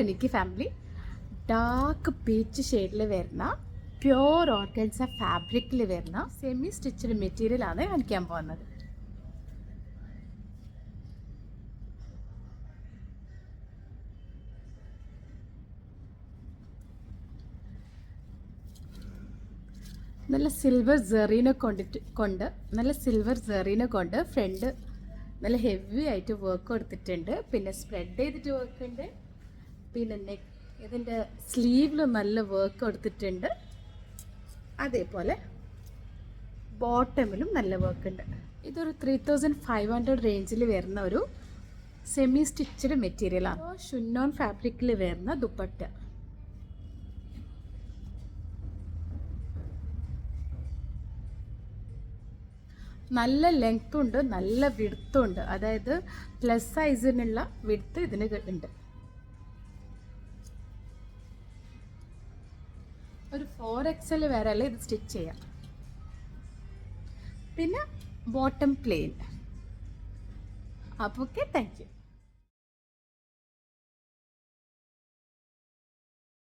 എനിക്ക് family dark peach ഷെയ്ഡിൽ വരുന്ന പ്യോർ ഓർഗൻസ ഫാബ്രിക്കിൽ വരുന്ന സെമി സ്റ്റിച്ചഡ് മെറ്റീരിയലാണ് കാണിക്കാൻ പോകുന്നത്. നല്ല സിൽവർ സെറീനെ കൊണ്ട് ഫ്രണ്ട് നല്ല ഹെവി ആയിട്ട് വർക്ക് കൊടുത്തിട്ടുണ്ട്. പിന്നെ സ്പ്രെഡ് ചെയ്തിട്ട് വർക്ക് ഉണ്ട്. പിന്നെ ഇതിൻ്റെ സ്ലീവിലും നല്ല വർക്ക് കൊടുത്തിട്ടുണ്ട്. അതേപോലെ ബോട്ടമിലും നല്ല വർക്ക് ഉണ്ട്. ഇതൊരു 3500 റേഞ്ചിൽ വരുന്ന ഒരു സെമി സ്റ്റിച്ചഡ് മെറ്റീരിയലാണ്. ഷിനോൺ ഫാബ്രിക്കിൽ വരുന്ന ദുപ്പട്ട. നല്ല ലെങ്ത്തും ഉണ്ട്, നല്ല വിഡ്ത്തും ഉണ്ട്. അതായത് പ്ലസ് സൈസിനുള്ള വിഡ്ത്ത് ഇതിന് ഉണ്ട്. ഒരു 4XL വരെ ഇത് സ്റ്റിച്ച് ചെയ്യാം. പിന്നെ ബോട്ടം പ്ലെയിൻ. അപ്പോൾ ഓക്കെ, താങ്ക് യു.